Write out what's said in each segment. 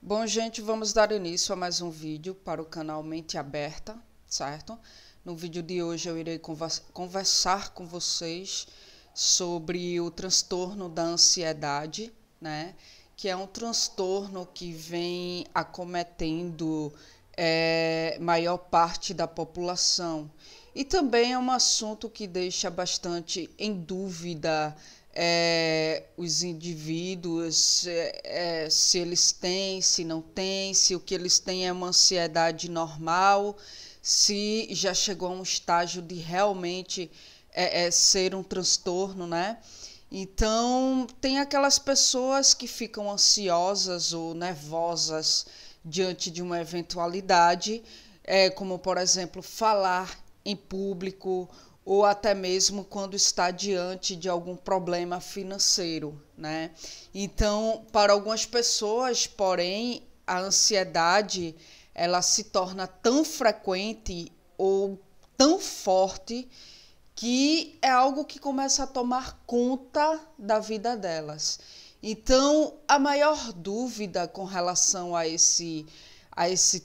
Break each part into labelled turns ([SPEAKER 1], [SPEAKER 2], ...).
[SPEAKER 1] Bom, gente, vamos dar início a mais um vídeo para o canal Mente Aberta, certo? No vídeo de hoje eu irei conversar com vocês sobre o transtorno da ansiedade, né? Que é um transtorno que vem acometendo maior parte da população. E também é um assunto que deixa bastante em dúvida os indivíduos, se eles têm, se não têm, se o que eles têm é uma ansiedade normal, se já chegou a um estágio de realmente ser um transtorno, né? Então, tem aquelas pessoas que ficam ansiosas ou nervosas diante de uma eventualidade, como, por exemplo, falar em público, ou até mesmo quando está diante de algum problema financeiro, né? Então, para algumas pessoas, porém, a ansiedade ela se torna tão frequente ou tão forte que é algo que começa a tomar conta da vida delas. Então, a maior dúvida com relação a esse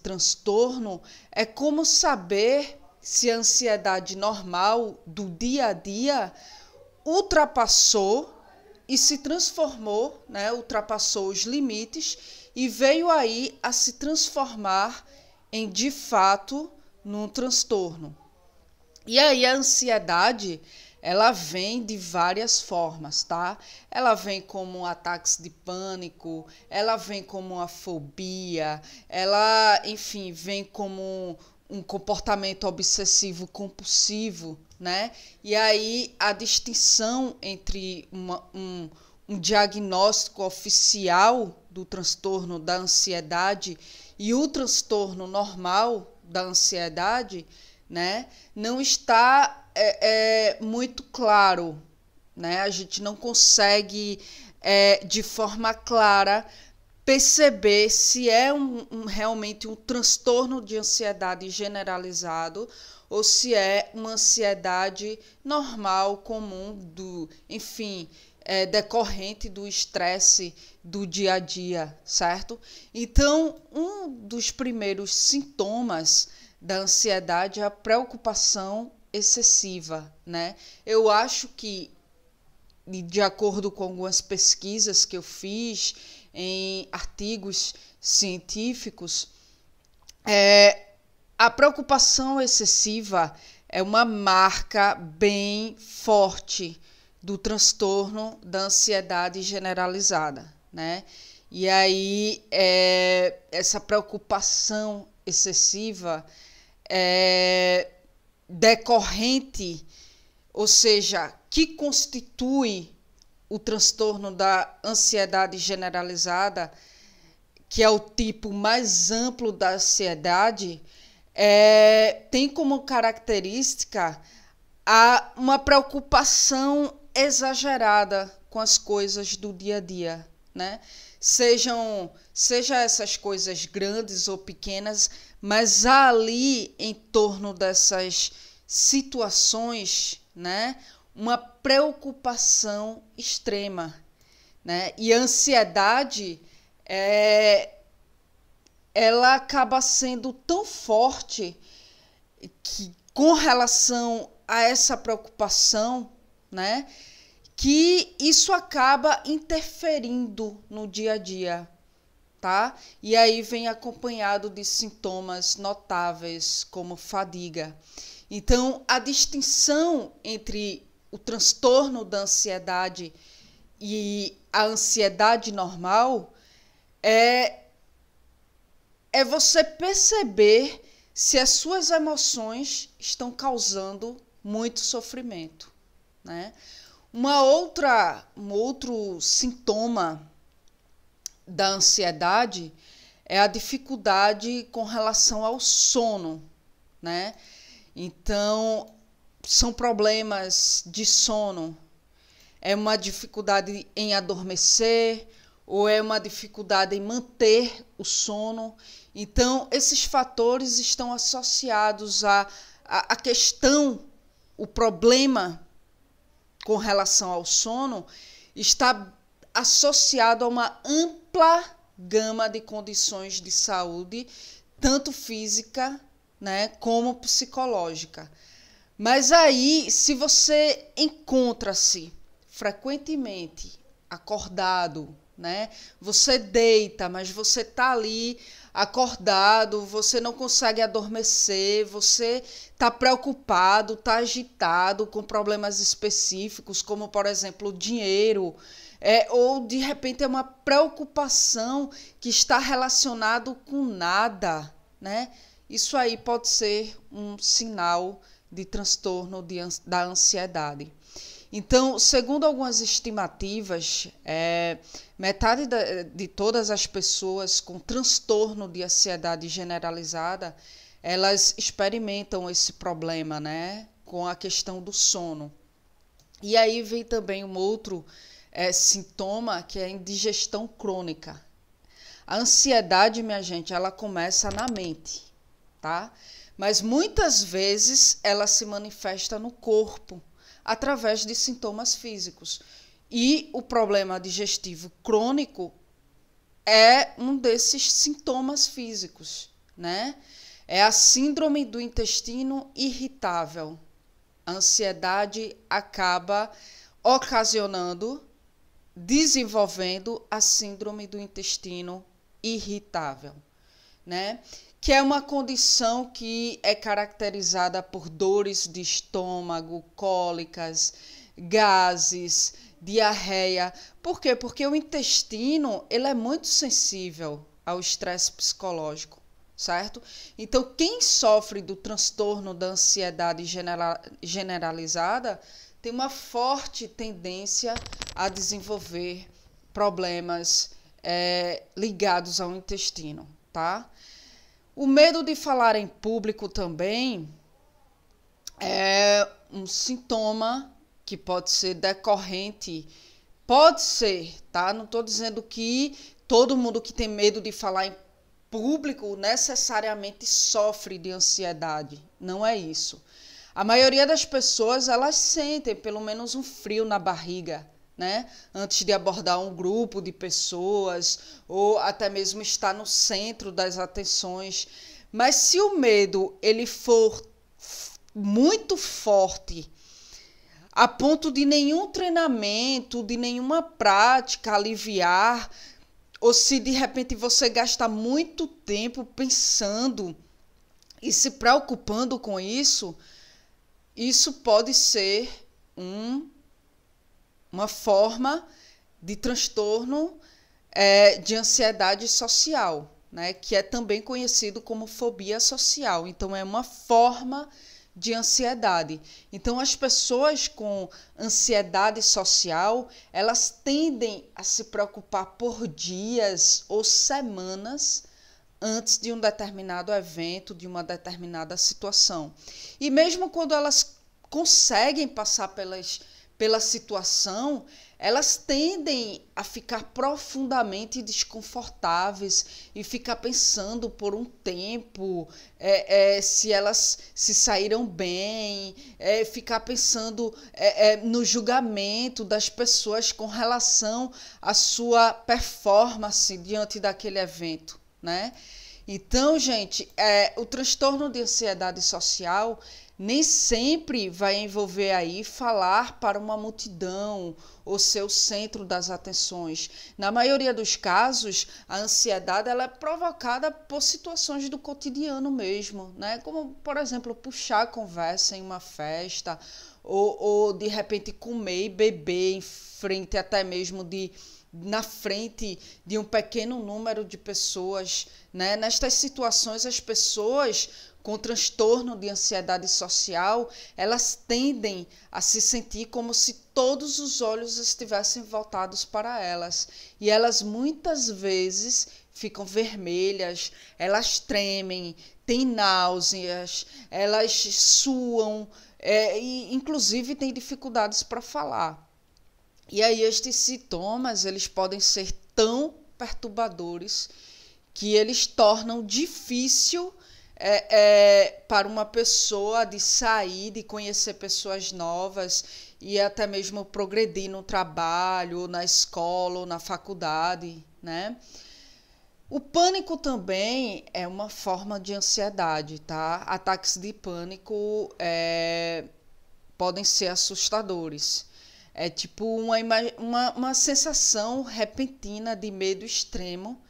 [SPEAKER 1] transtorno é como saber se a ansiedade normal do dia a dia ultrapassou e se transformou, né, ultrapassou os limites e veio aí a se transformar em, de fato, num transtorno. E aí a ansiedade, ela vem de várias formas, tá? Ela vem como ataques de pânico, ela vem como uma fobia, ela, enfim, vem como um comportamento obsessivo compulsivo, né? E aí a distinção entre um diagnóstico oficial do transtorno da ansiedade e o transtorno normal da ansiedade, né, não está muito claro, né? A gente não consegue de forma clara perceber se é realmente um transtorno de ansiedade generalizado ou se é uma ansiedade normal, comum, enfim, decorrente do estresse do dia a dia, certo? Então, um dos primeiros sintomas da ansiedade é a preocupação excessiva, né? Eu acho que, de acordo com algumas pesquisas que eu fiz em artigos científicos, a preocupação excessiva é uma marca bem forte do transtorno da ansiedade generalizada, né? E aí, essa preocupação excessiva decorrente, ou seja, que constitui o transtorno da ansiedade generalizada, que é o tipo mais amplo da ansiedade, tem como característica uma preocupação exagerada com as coisas do dia a dia, né? Seja essas coisas grandes ou pequenas, mas há ali em torno dessas situações, né, uma preocupação extrema, né? E a ansiedade ela acaba sendo tão forte que, com relação a essa preocupação, né, que isso acaba interferindo no dia a dia, tá? E aí vem acompanhado de sintomas notáveis como fadiga. Então, a distinção entre o transtorno da ansiedade e a ansiedade normal é você perceber se as suas emoções estão causando muito sofrimento, né? Um outro sintoma da ansiedade é a dificuldade com relação ao sono, né? Então, são problemas de sono, é uma dificuldade em adormecer ou é uma dificuldade em manter o sono. Então, esses fatores estão associados à questão, o problema com relação ao sono está associado a uma ampla gama de condições de saúde, tanto física, né, como psicológica. Mas aí, se você encontra-se frequentemente acordado, né? Você deita, mas você está ali acordado, você não consegue adormecer, você está preocupado, está agitado com problemas específicos, como, por exemplo, o dinheiro, ou de repente é uma preocupação que está relacionado com nada, né? Isso aí pode ser um sinal de transtorno da ansiedade. Então, segundo algumas estimativas, metade de todas as pessoas com transtorno de ansiedade generalizada, elas experimentam esse problema, né, com a questão do sono. E aí vem também um outro sintoma, que é a indigestão crônica. A ansiedade, minha gente, ela começa na mente, tá? Mas muitas vezes ela se manifesta no corpo, através de sintomas físicos. E o problema digestivo crônico é um desses sintomas físicos, né? É a síndrome do intestino irritável. A ansiedade acaba desenvolvendo a síndrome do intestino irritável, né? Que é uma condição que é caracterizada por dores de estômago, cólicas, gases, diarreia. Por quê? Porque o intestino ele é muito sensível ao estresse psicológico, certo? Então, quem sofre do transtorno da ansiedade generalizada tem uma forte tendência a desenvolver problemas ligados ao intestino, tá? O medo de falar em público também é um sintoma que pode ser decorrente, pode ser, tá? Não estou dizendo que todo mundo que tem medo de falar em público necessariamente sofre de ansiedade, não é isso. A maioria das pessoas, elas sentem pelo menos um frio na barriga, né? Antes de abordar um grupo de pessoas ou até mesmo estar no centro das atenções. Mas se o medo ele for muito forte, a ponto de nenhum treinamento, de nenhuma prática aliviar, ou se de repente você gasta muito tempo pensando e se preocupando com isso, isso pode ser uma forma de transtorno de ansiedade social, né, que é também conhecido como fobia social. Então, é uma forma de ansiedade. Então, as pessoas com ansiedade social, elas tendem a se preocupar por dias ou semanas antes de um determinado evento, de uma determinada situação. E mesmo quando elas conseguem passar pela situação, elas tendem a ficar profundamente desconfortáveis e ficar pensando por um tempo se elas se saíram bem, ficar pensando no julgamento das pessoas com relação à sua performance diante daquele evento, né? Então, gente, o transtorno de ansiedade social nem sempre vai envolver aí falar para uma multidão ou ser o centro das atenções. Na maioria dos casos, a ansiedade ela é provocada por situações do cotidiano mesmo, né? Como, por exemplo, puxar a conversa em uma festa ou de repente comer e beber em frente até mesmo na frente de um pequeno número de pessoas, né? Nestas situações, as pessoas com transtorno de ansiedade social, elas tendem a se sentir como se todos os olhos estivessem voltados para elas. E elas muitas vezes ficam vermelhas, elas tremem, têm náuseas, elas suam, e inclusive têm dificuldades para falar. E aí estes sintomas, eles podem ser tão perturbadores que eles tornam difícil para uma pessoa de sair, de conhecer pessoas novas e até mesmo progredir no trabalho, na escola ou na faculdade, né? O pânico também é uma forma de ansiedade, tá? Ataques de pânico podem ser assustadores. É tipo uma sensação repentina de medo extremo,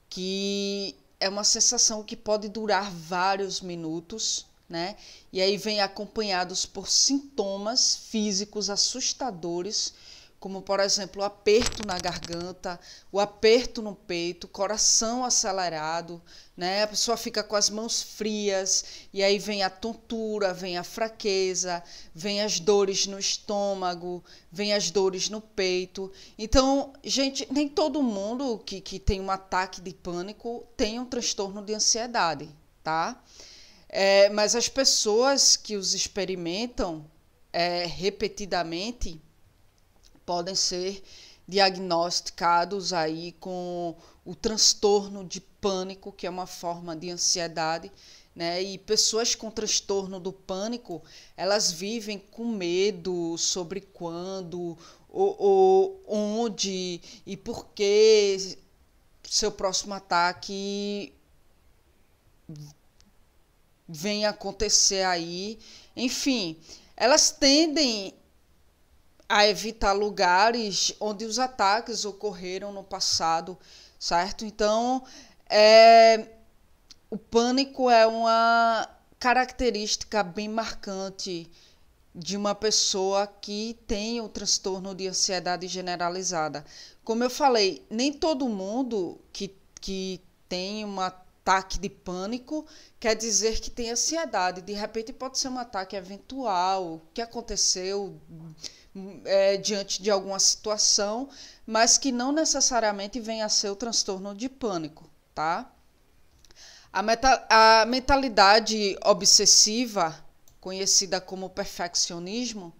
[SPEAKER 1] que é uma sensação que pode durar vários minutos, né? E aí vem acompanhados por sintomas físicos assustadores, como, por exemplo, o aperto na garganta, o aperto no peito, coração acelerado, né? A pessoa fica com as mãos frias, e aí vem a tontura, vem a fraqueza, vem as dores no estômago, vem as dores no peito. Então, gente, nem todo mundo que tem um ataque de pânico tem um transtorno de ansiedade, tá? Mas as pessoas que os experimentam repetidamente podem ser diagnosticados aí com o transtorno de pânico, que é uma forma de ansiedade, né? E pessoas com transtorno do pânico, elas vivem com medo sobre quando, ou onde e por que seu próximo ataque vem acontecer aí. Enfim, elas tendem a evitar lugares onde os ataques ocorreram no passado, certo? Então, o pânico é uma característica bem marcante de uma pessoa que tem o transtorno de ansiedade generalizada. Como eu falei, nem todo mundo que tem um ataque de pânico quer dizer que tem ansiedade. De repente pode ser um ataque eventual, que aconteceu diante de alguma situação, mas que não necessariamente venha a ser o transtorno de pânico, tá? A mentalidade obsessiva, conhecida como perfeccionismo,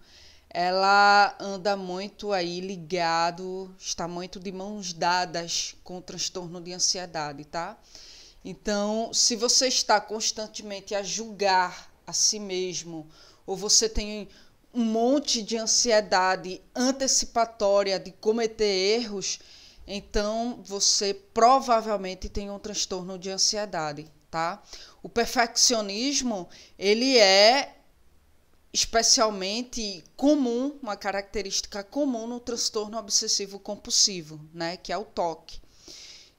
[SPEAKER 1] ela anda muito aí ligado, está muito de mãos dadas com o transtorno de ansiedade, tá? Então, se você está constantemente a julgar a si mesmo, ou você tem um monte de ansiedade antecipatória de cometer erros, então você provavelmente tem um transtorno de ansiedade, tá? O perfeccionismo, ele é especialmente comum, uma característica comum no transtorno obsessivo compulsivo, né, que é o TOC,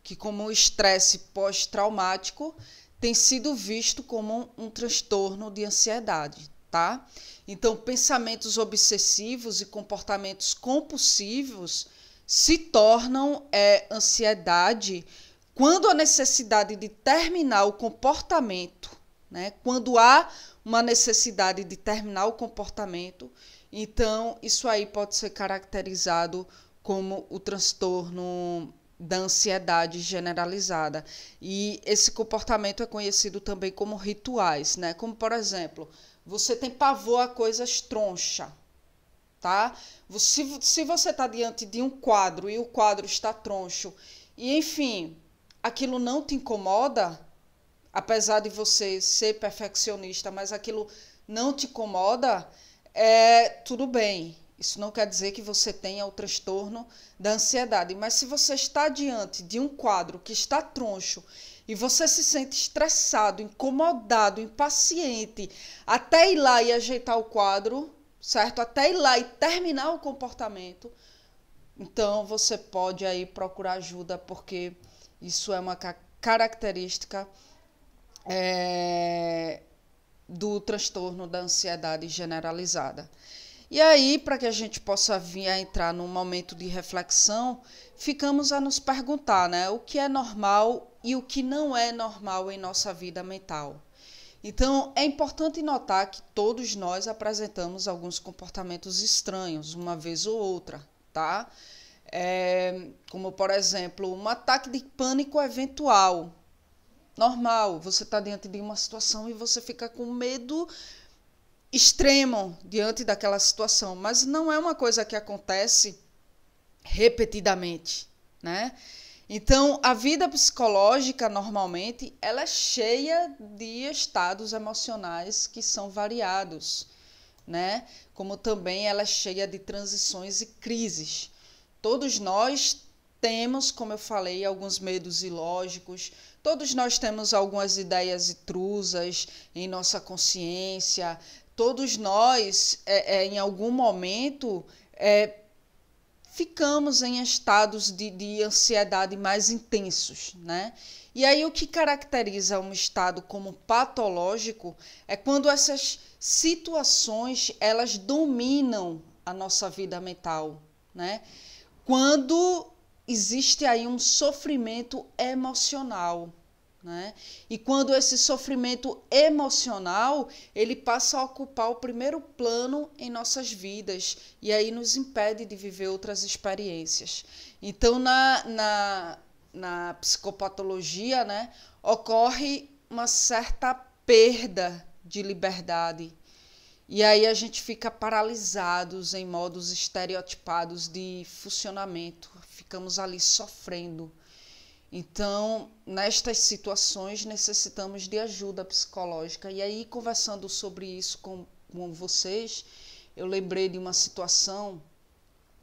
[SPEAKER 1] que como o estresse pós-traumático tem sido visto como um transtorno de ansiedade, tá? Então, pensamentos obsessivos e comportamentos compulsivos se tornam ansiedade quando a necessidade de terminar o comportamento, né? Quando há uma necessidade de terminar o comportamento, então isso aí pode ser caracterizado como o transtorno da ansiedade generalizada. E esse comportamento é conhecido também como rituais, né? Como, por exemplo, você tem pavor a coisas troncha, tá? Se você está diante de um quadro e o quadro está troncho, e enfim, aquilo não te incomoda, apesar de você ser perfeccionista, mas aquilo não te incomoda, tudo bem. Isso não quer dizer que você tenha o transtorno da ansiedade, mas se você está diante de um quadro que está troncho e você se sente estressado, incomodado, impaciente, até ir lá e ajeitar o quadro, certo? Até ir lá e terminar o comportamento, então você pode aí procurar ajuda, porque isso é uma característica do transtorno da ansiedade generalizada. E aí, para que a gente possa vir a entrar num momento de reflexão, ficamos a nos perguntar, né, o que é normal e o que não é normal em nossa vida mental. Então, é importante notar que todos nós apresentamos alguns comportamentos estranhos, uma vez ou outra, tá? Como, por exemplo, um ataque de pânico eventual. Normal, você está diante de uma situação e você fica com medo extremo diante daquela situação, mas não é uma coisa que acontece repetidamente, né? Então, a vida psicológica, normalmente, ela é cheia de estados emocionais que são variados, né? Como também ela é cheia de transições e crises. Todos nós temos, como eu falei, alguns medos ilógicos. Todos nós temos algumas ideias intrusas em nossa consciência. Todos nós, em algum momento, ficamos em estados de ansiedade mais intensos, né? E aí o que caracteriza um estado como patológico é quando essas situações elas dominam a nossa vida mental, né? Quando existe aí um sofrimento emocional, né? E quando esse sofrimento emocional ele passa a ocupar o primeiro plano em nossas vidas e aí nos impede de viver outras experiências. Então, na psicopatologia, né, ocorre uma certa perda de liberdade. E aí a gente fica paralisados em modos estereotipados de funcionamento. Ficamos ali sofrendo. Então, nestas situações, necessitamos de ajuda psicológica. E aí, conversando sobre isso com vocês, eu lembrei de uma situação,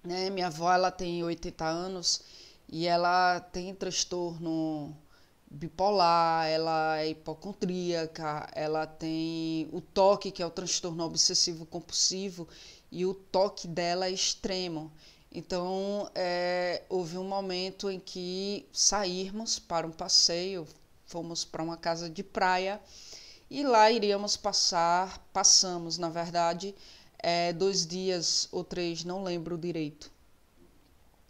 [SPEAKER 1] né? Minha avó, ela tem 80 anos e ela tem transtorno bipolar, ela é hipocondríaca, ela tem o TOC, que é o transtorno obsessivo compulsivo, e o TOC dela é extremo. Então, houve um momento em que saímos para um passeio, fomos para uma casa de praia e lá passamos, na verdade, 2 dias ou 3, não lembro direito.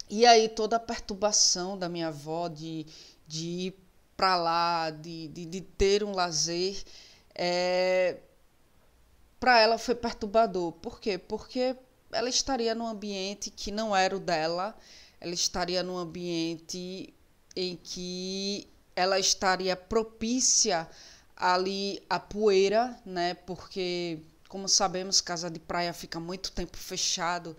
[SPEAKER 1] E aí toda a perturbação da minha avó de ir para lá, de ter um lazer, para ela foi perturbador. Por quê? Porque ela estaria num ambiente que não era o dela, ela estaria num ambiente em que ela estaria propícia ali à poeira, né? Porque, como sabemos, casa de praia fica muito tempo fechado,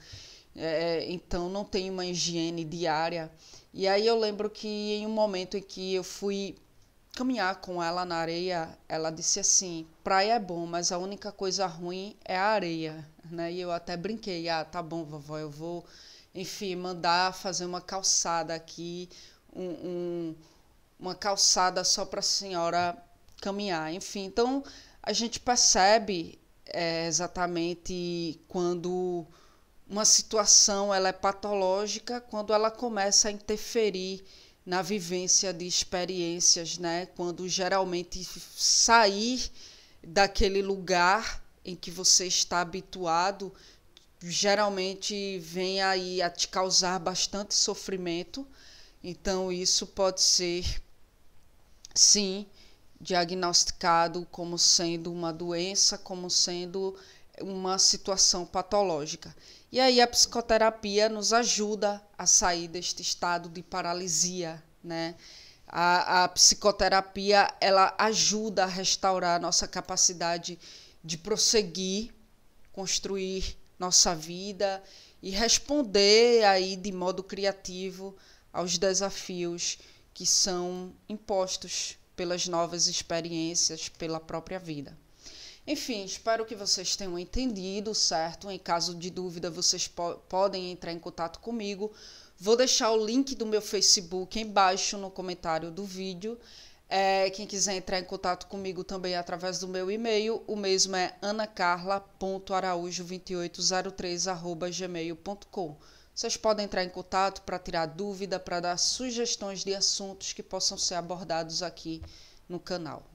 [SPEAKER 1] então não tem uma higiene diária. E aí eu lembro que em um momento em que eu fui caminhar com ela na areia, ela disse assim: praia é bom, mas a única coisa ruim é a areia, né? E eu até brinquei: tá bom, vovó, eu vou, enfim, mandar fazer uma calçada aqui, uma calçada só para a senhora caminhar. Enfim, então a gente percebe exatamente quando uma situação ela é patológica, quando ela começa a interferir na vivência de experiências, né? Quando geralmente sair daquele lugar em que você está habituado, geralmente vem aí a te causar bastante sofrimento. Então isso pode ser, sim, diagnosticado como sendo uma doença, como sendo uma situação patológica. E aí a psicoterapia nos ajuda a sair deste estado de paralisia, né? A psicoterapia, ela ajuda a restaurar a nossa capacidade de prosseguir, construir nossa vida e responder aí de modo criativo aos desafios que são impostos pelas novas experiências, pela própria vida. Enfim, espero que vocês tenham entendido, certo? Em caso de dúvida, vocês podem entrar em contato comigo. Vou deixar o link do meu Facebook embaixo no comentário do vídeo. Quem quiser entrar em contato comigo também através do meu e-mail, o mesmo é anacarla.araújo2803@gmail.com. Vocês podem entrar em contato para tirar dúvida, para dar sugestões de assuntos que possam ser abordados aqui no canal.